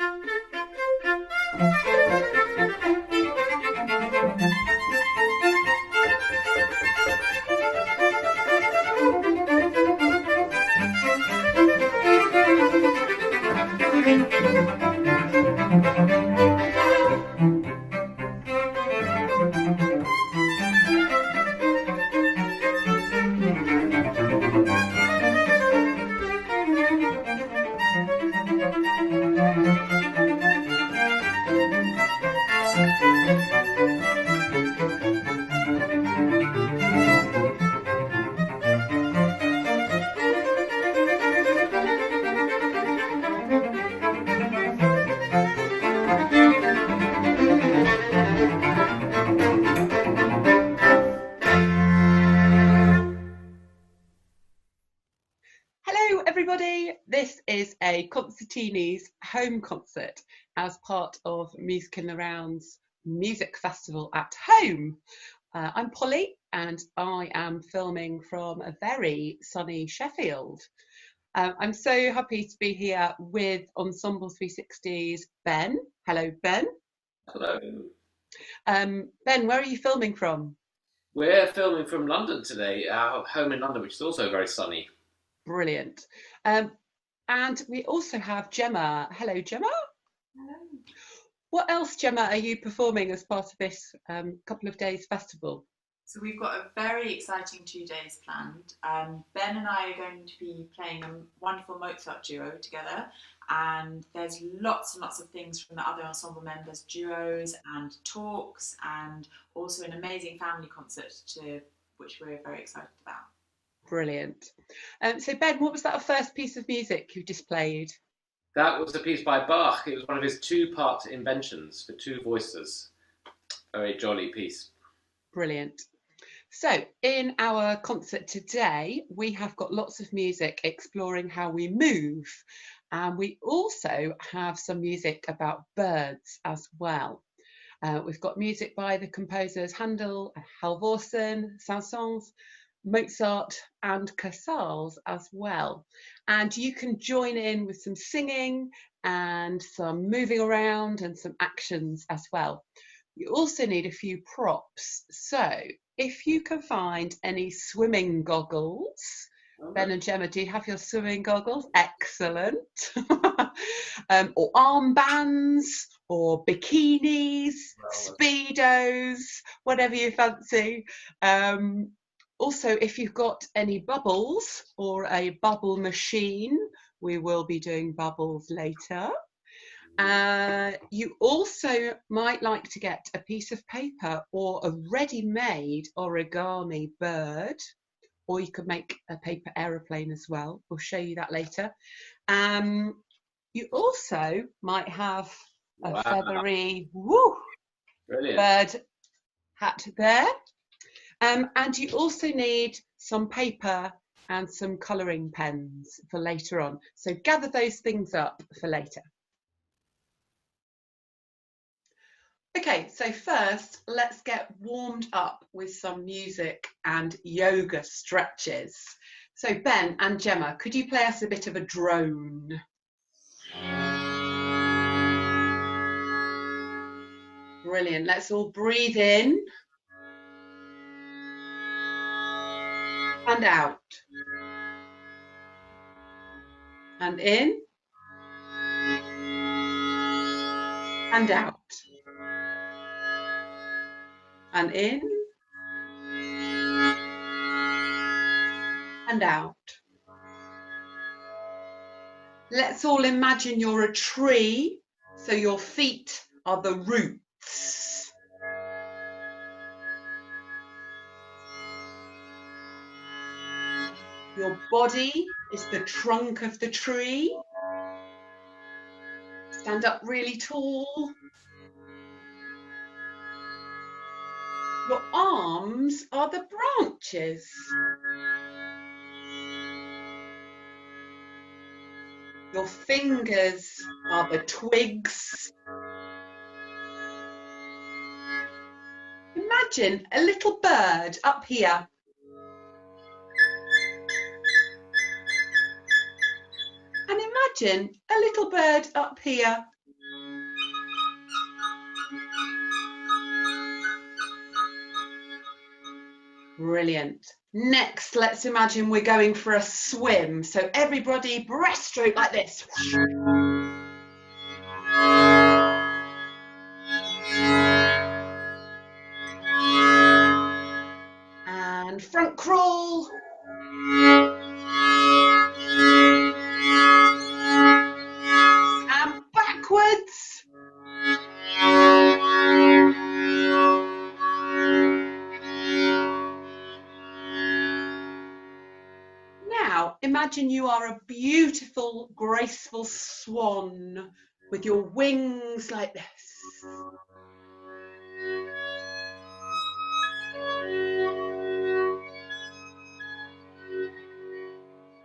Hello everybody, this is a Concerteenies home concert as part of Music in the Round's Music Festival at Home. I'm Polly and I am filming from a very sunny Sheffield. I'm so happy to be here with Ensemble 360's Ben. Hello Ben. Hello. Ben, where are you filming from? We're filming from London today, our home in London, which is also very sunny. Brilliant. And we also have Gemma. Hello, Gemma. Hello. What else, Gemma, are you performing as part of this couple of days festival? So we've got a very exciting 2 days planned. Ben and I are going to be playing a wonderful Mozart duo together, and there's lots and lots of things from the other ensemble members, duos and talks, and also an amazing family concert which we're very excited about. Brilliant. So Ben, what was that first piece of music you displayed? That was a piece by Bach. It was one of his two-part inventions for two voices. Very jolly piece. Brilliant. So in our concert today, we have got lots of music exploring how we move. And we also have some music about birds as well. We've got music by the composers Handel, Halvorsen, Saint-Saëns, Mozart and Casals as well, and you can join in with some singing and some moving around and some actions as well. You also need a few props, so if you can find any swimming goggles. Okay. Ben and Gemma, do you have your swimming goggles? Excellent. Or armbands or bikinis, speedos, whatever you fancy. Also, if you've got any bubbles or a bubble machine, we will be doing bubbles later. You also might like to get a piece of paper or a ready-made origami bird, or you could make a paper aeroplane as well. We'll show you that later. You also might have a feathery bird hat there. And you also need some paper and some colouring pens for later on. So gather those things up for later. Okay, so first let's get warmed up with some music and yoga stretches. So Ben and Gemma, could you play us a bit of a drone? Brilliant, let's all breathe in. And out, and in, and out, and in, and out. Let's all imagine you're a tree, so your feet are the roots. Your body is the trunk of the tree. Stand up really tall. Your arms are the branches. Your fingers are the twigs. Imagine a little bird up here. And imagine a little bird up here. Brilliant. Next, let's imagine we're going for a swim. So everybody breaststroke like this. And front crawl. And backwards. Now, imagine you are a beautiful, graceful swan with your wings like this.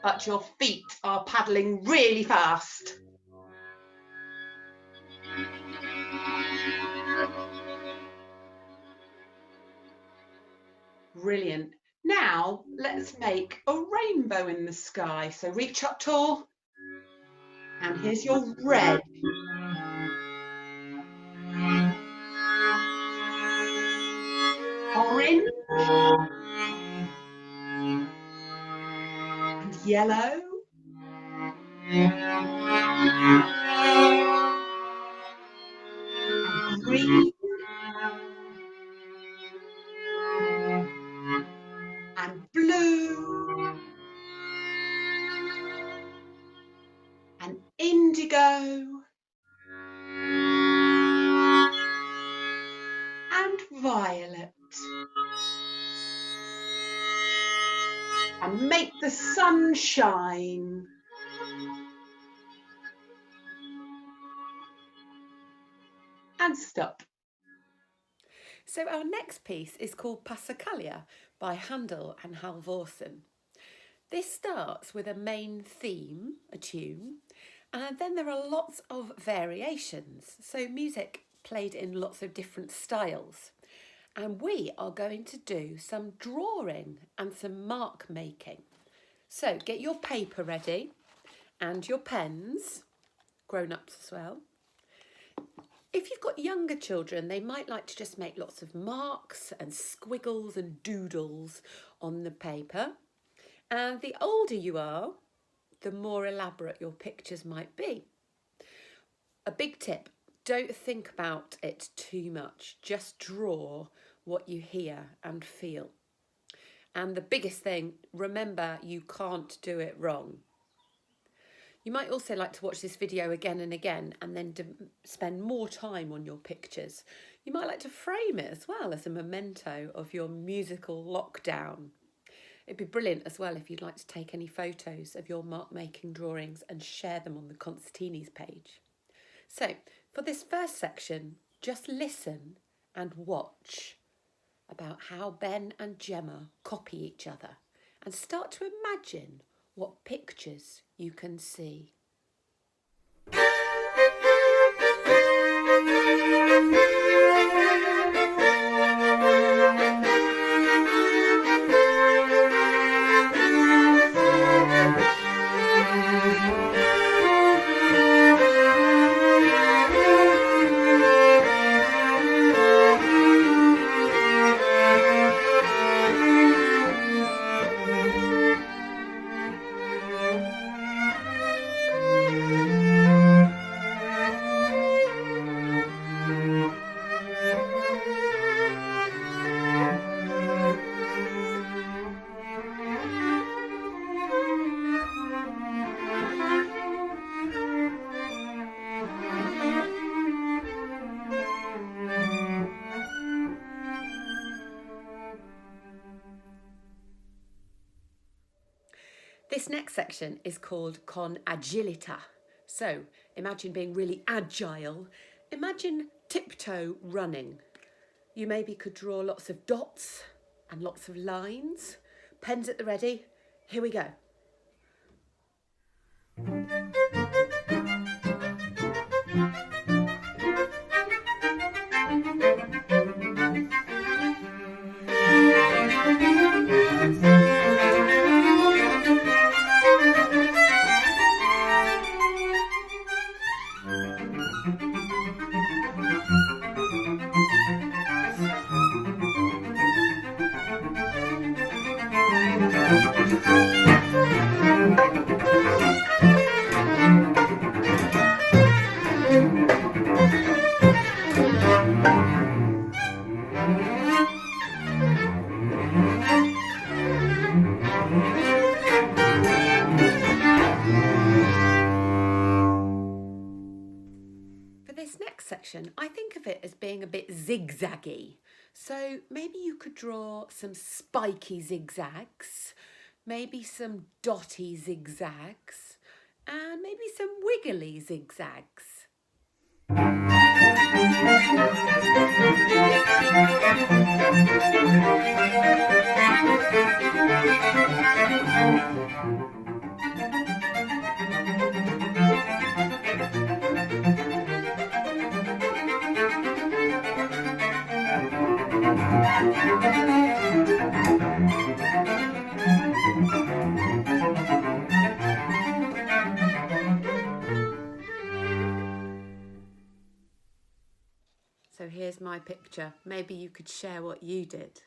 But your feet are paddling really fast. Brilliant. Now, let's make a rainbow in the sky. So reach up tall. And here's your red. Orange. And yellow. And green. And blue. And indigo. And violet. And make the sun shine. And stop. So our next piece is called Passacaglia by Handel and Halvorsen. This starts with a main theme, a tune, and then there are lots of variations. So music played in lots of different styles. And we are going to do some drawing and some mark making. So get your paper ready and your pens, grown-ups as well. If you've got younger children, they might like to just make lots of marks and squiggles and doodles on the paper. And the older you are, the more elaborate your pictures might be. A big tip, don't think about it too much. Just draw what you hear and feel. And the biggest thing, remember, you can't do it wrong. You might also like to watch this video again and again and then spend more time on your pictures. You might like to frame it as well as a memento of your musical lockdown. It'd be brilliant as well if you'd like to take any photos of your mark-making drawings and share them on the Concerteenies page. So, for this first section, just listen and watch about how Ben and Gemma copy each other and start to imagine what pictures you can see. This next section is called con agilita. So imagine being really agile. Imagine tiptoe running. You maybe could draw lots of dots and lots of lines. Pens at the ready. Here we go. Section, I think of it as being a bit zigzaggy. So maybe you could draw some spiky zigzags, maybe some dotty zigzags, and maybe some wiggly zigzags. So here's my picture. Maybe you could share what you did.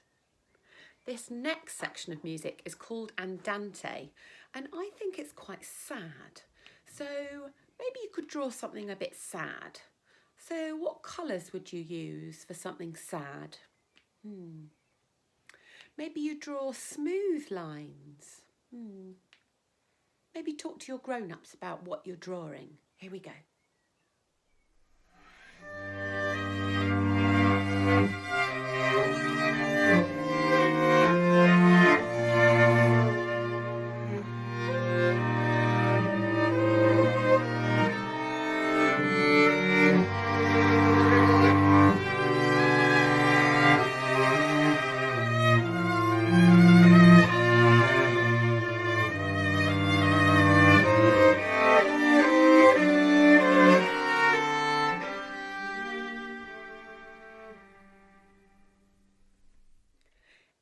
This next section of music is called Andante, and I think it's quite sad. So maybe you could draw something a bit sad. So what colours would you use for something sad? Maybe you draw smooth lines. Maybe talk to your grown-ups about what you're drawing. Here we go.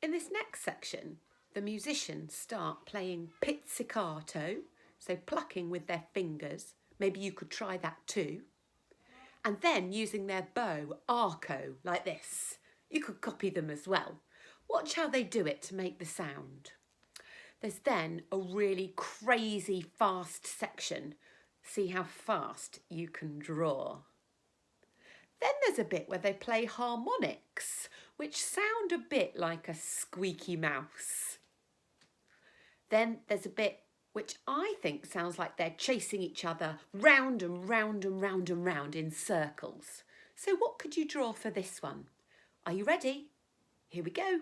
In this next section, the musicians start playing pizzicato, so plucking with their fingers. Maybe you could try that too. And then using their bow, arco, like this. You could copy them as well. Watch how they do it to make the sound. There's then a really crazy fast section. See how fast you can draw. Then there's a bit where they play harmonics, which sound a bit like a squeaky mouse. Then there's a bit which I think sounds like they're chasing each other round and round and round and round in circles. So what could you draw for this one? Are you ready? Here we go.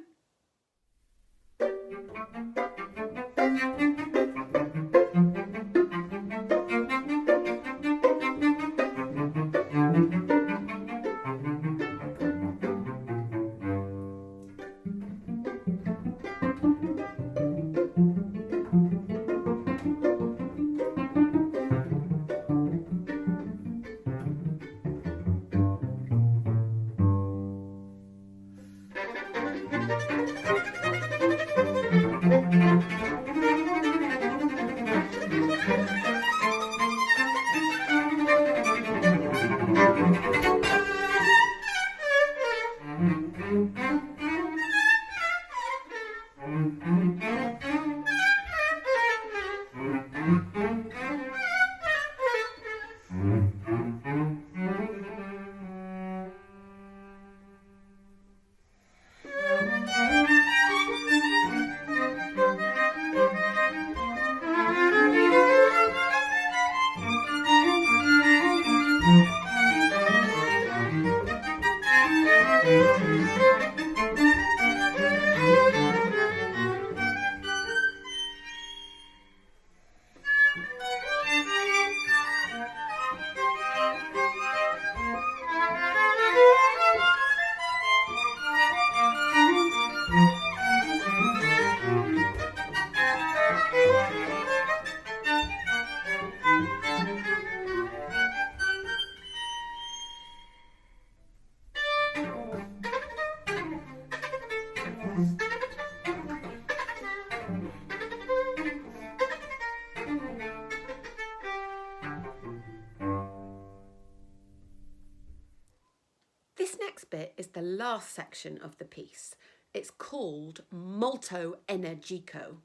This next bit is the last section of the piece. It's called Molto Energico,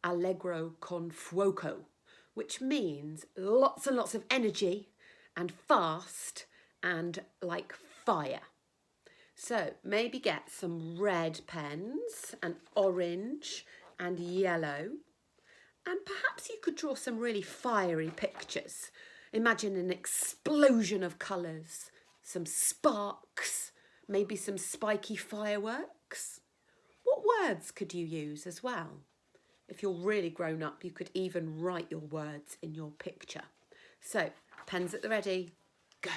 allegro con fuoco, which means lots and lots of energy and fast and like fire. So maybe get some red pens and orange and yellow, and perhaps you could draw some really fiery pictures. Imagine an explosion of colours, some sparks, maybe some spiky fireworks. What words could you use as well? If you're really grown up, you could even write your words in your picture. So, pens at the ready, go.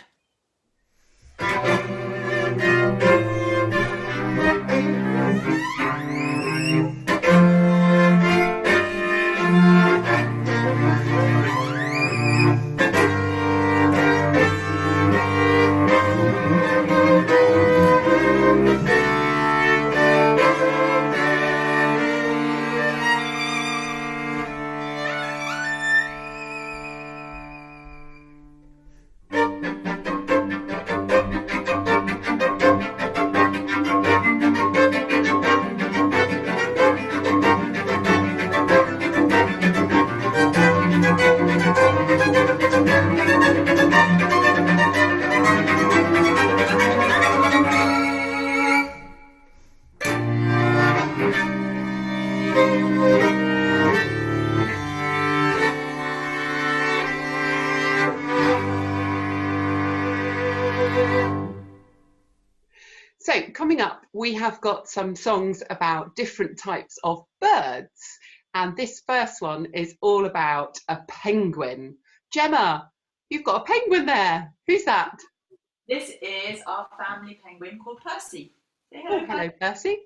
So coming up, we have got some songs about different types of birds. And this first one is all about a penguin. Gemma, you've got a penguin there. Who's that? This is our family penguin called Percy. Say Oh, hello, Percy.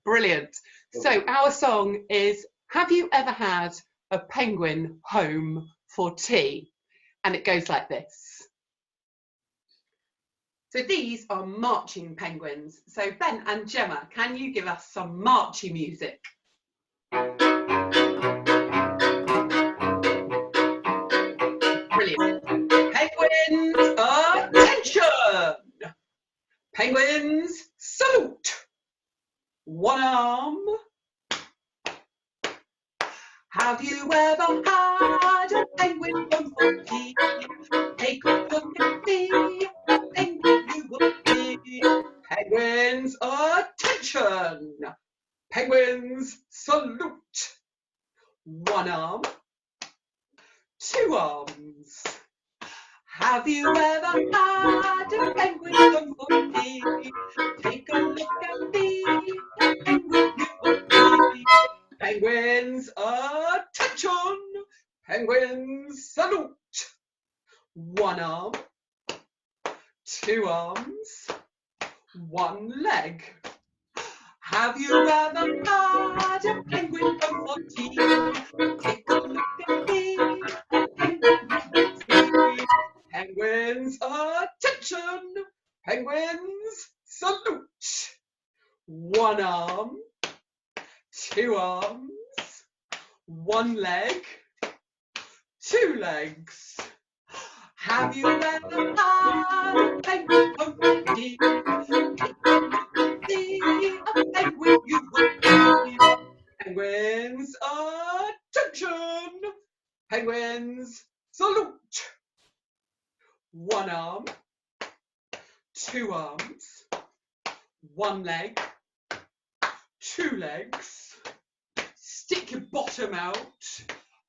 Brilliant. So our song is, have you ever had a penguin home for tea? And it goes like this. So these are marching penguins. So Ben and Gemma, can you give us some marchy music? Brilliant. Penguins, attention! Penguins, salute! One arm. Have you ever had a penguin home for tea? Take a look and see a penguin you will see. Penguins, attention! Penguins, salute! One arm, two arms. Have you ever had a penguin home for tea? Take a look and see a penguin you will see. Penguins, attention! Penguins, salute! One arm, two arms, one leg. Have you ever had a penguin home for tea? Take a look and see a penguin you will see. Penguins, attention! Penguins, salute! One arm, two arms, one leg, two legs. Have you ever had a penguin home for tea? Take a look and see a penguin you will see. Penguins, attention! Penguins, salute! One arm, two arms, one leg, two legs. Stick your bottom out.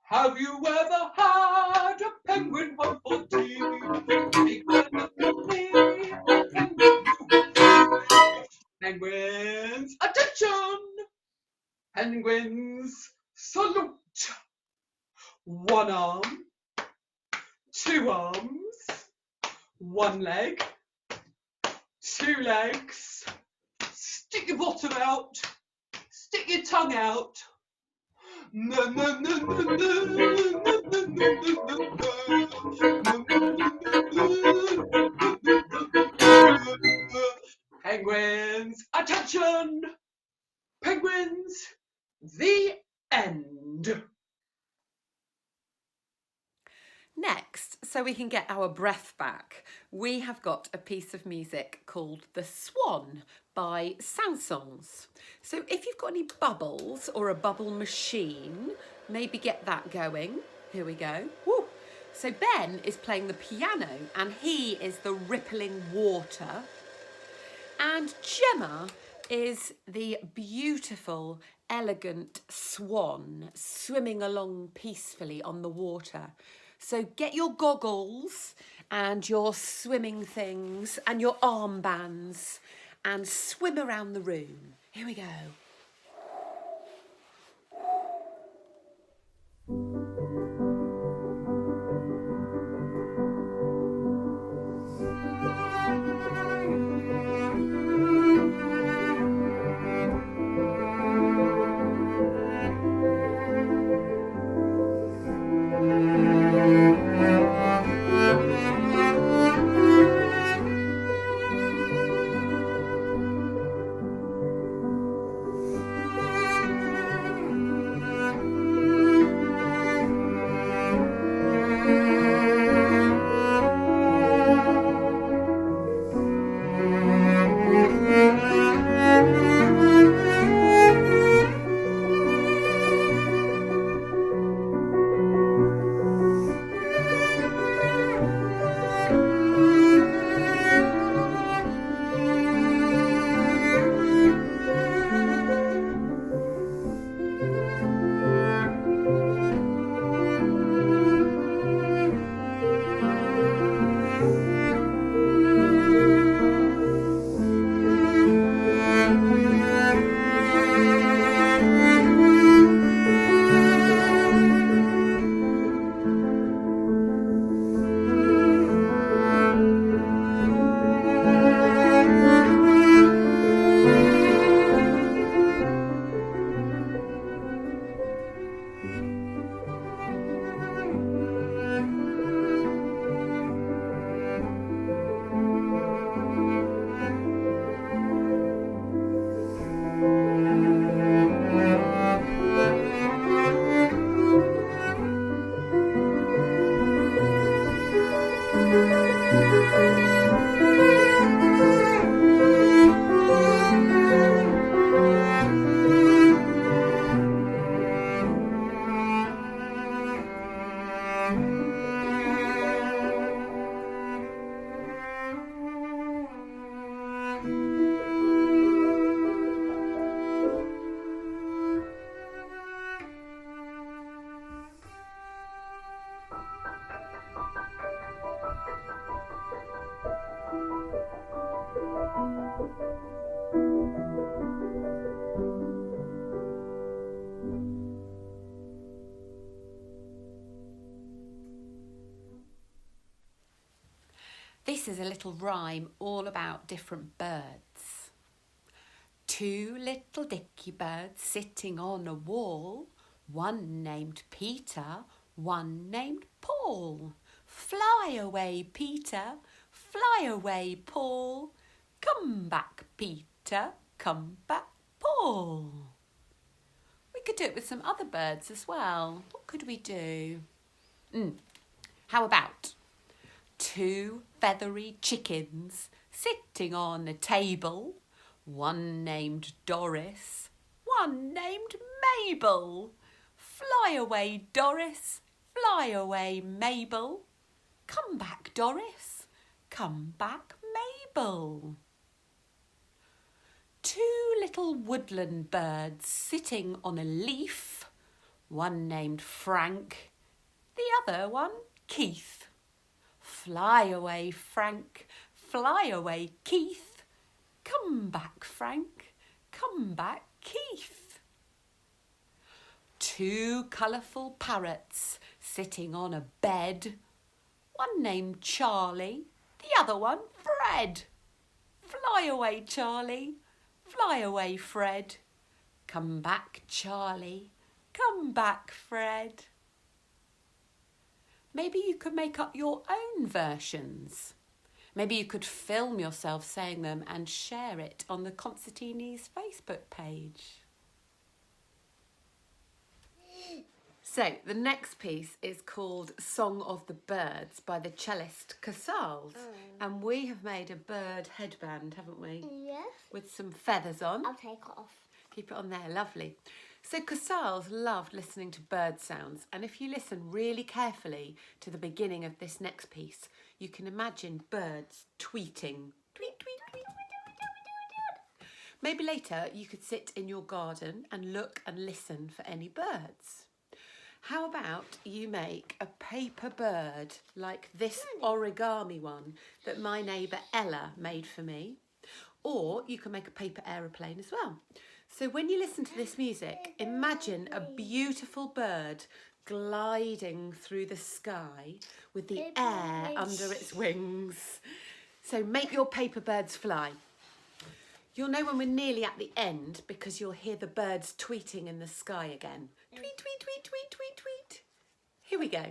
Have you ever had a penguin home for tea? Take a look and see a penguin you will see. Penguins, attention! Penguins, salute! One arm, two arms, one leg, two legs. Stick your bottom out. Stick your tongue out. No, no, no, no, no, no, no, no, no. Penguins, attention! Penguins, the end. Next, so we can get our breath back, we have got a piece of music called The Swan by Sansons. So if you've got any bubbles or a bubble machine, maybe get that going. Here we go. Woo. So Ben is playing the piano and he is the rippling water. And Gemma is the beautiful, elegant swan swimming along peacefully on the water. So get your goggles and your swimming things and your armbands and swim around the room. Here we go. This is a little rhyme all about different birds. Two little dicky birds sitting on a wall, one named Peter, one named Paul. Fly away, Peter, fly away, Paul. Come back, Peter, come back, Paul. We could do it with some other birds as well. What could we do? How about two feathery chickens sitting on a table, one named Doris, one named Mabel. Fly away, Doris, fly away, Mabel. Come back, Doris, come back, Mabel. Two little woodland birds sitting on a leaf, one named Frank, the other one Keith. Fly away, Frank, fly away, Keith. Come back, Frank, come back, Keith. Two colourful parrots sitting on a bed, one named Charlie, the other one Fred. Fly away, Charlie, fly away, Fred. Come back, Charlie, come back, Fred. Maybe you could make up your own versions. Maybe you could film yourself saying them and share it on the Concerteenies Facebook page. So the next piece is called Song of the Birds by the cellist Casals. And we have made a bird headband, haven't we? Yes. With some feathers on. I'll take it off. Keep it on there, lovely. So Casals loved listening to bird sounds, and if you listen really carefully to the beginning of this next piece, you can imagine birds tweeting. Tweet, tweet, tweet, tweet, tweet, tweet, tweet. Maybe later you could sit in your garden and look and listen for any birds. How about you make a paper bird like this origami one that my neighbour Ella made for me? Or you can make a paper aeroplane as well. So when you listen to this music, imagine a beautiful bird gliding through the sky with the air under its wings. So make your paper birds fly. You'll know when we're nearly at the end because you'll hear the birds tweeting in the sky again. Tweet, tweet, tweet, tweet, tweet, tweet. Here we go.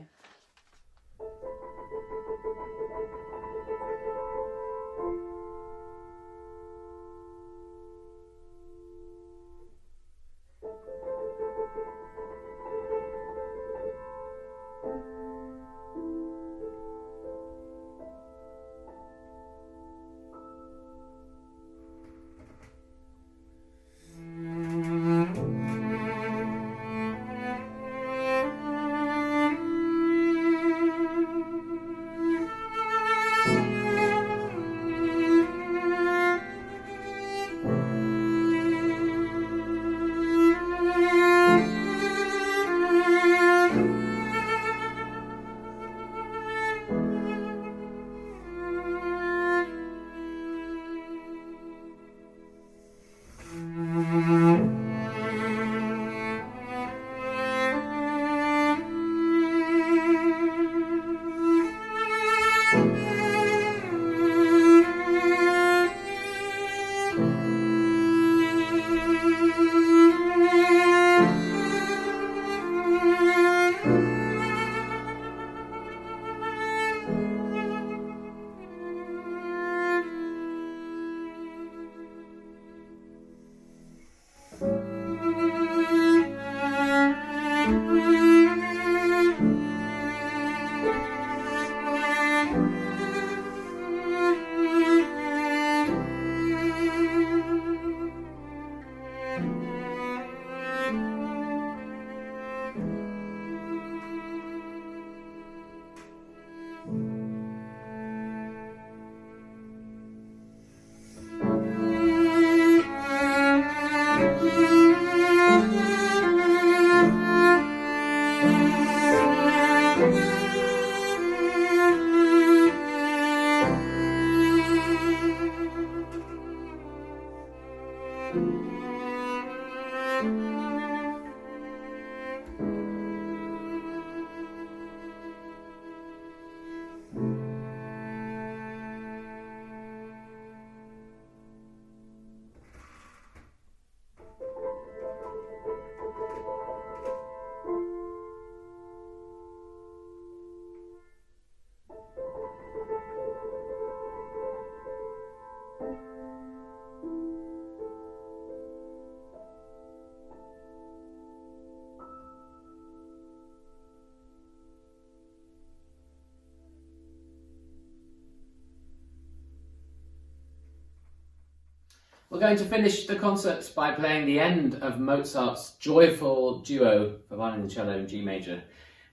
We're going to finish the concert by playing the end of Mozart's joyful duo for violin and cello in G major.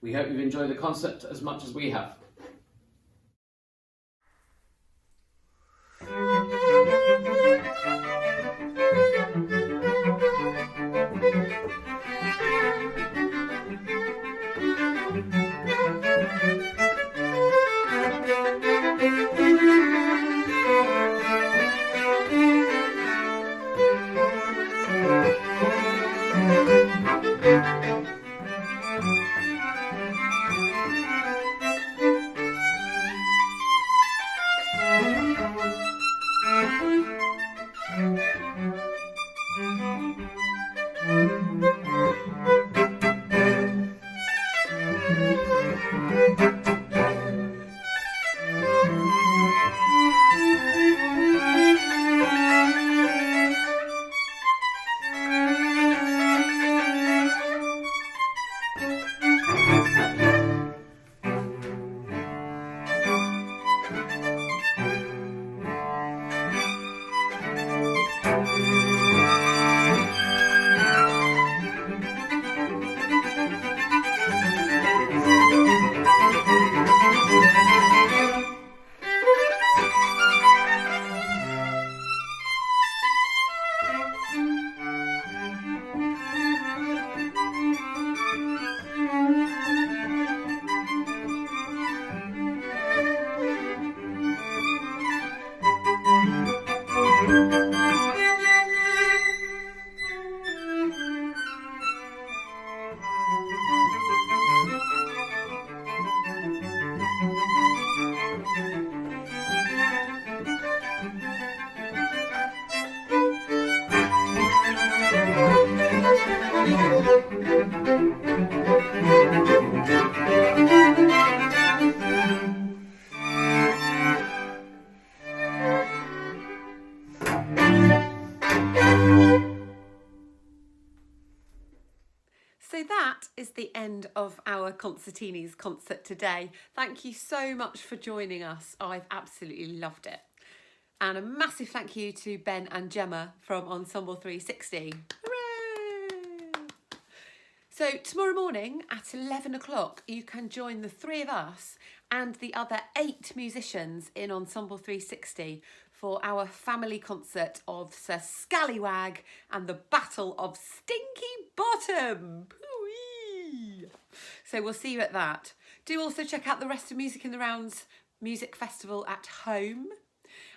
We hope you've enjoyed the concert as much as we have. that is the end of our Concerteenies concert today. Thank you so much for joining us. I've absolutely loved it. And a massive thank you to Ben and Gemma from Ensemble 360. Hooray! So tomorrow morning at 11 o'clock, you can join the three of us and the other 8 musicians in Ensemble 360 for our family concert of Sir Scallywag and the Battle of Stinky Bottom. Hoo-wee! So we'll see you at that. Do also check out the rest of Music in the Round's music festival at home.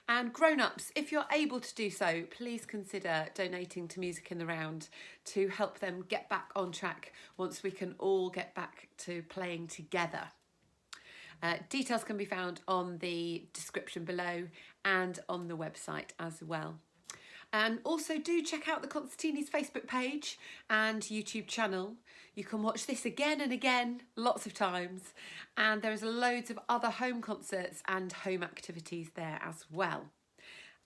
And grown-ups, if you're able to do so, please consider donating to Music in the Round to help them get back on track once we can all get back to playing together. Details can be found on the description below and on the website as well. And also do check out the Concerteenies Facebook page and YouTube channel. You can watch this again and again, lots of times. And there's loads of other home concerts and home activities there as well.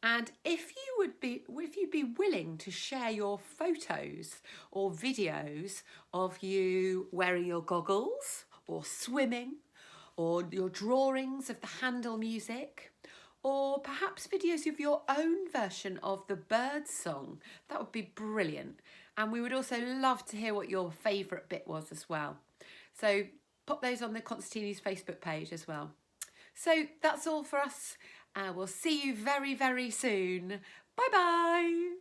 And if you'd be willing to share your photos or videos of you wearing your goggles or swimming, or your drawings of the Handel music, or perhaps videos of your own version of the Birds song, that would be brilliant. And we would also love to hear what your favourite bit was as well. So pop those on the Concerteenies Facebook page as well. So that's all for us. We'll see you very, very soon. Bye bye.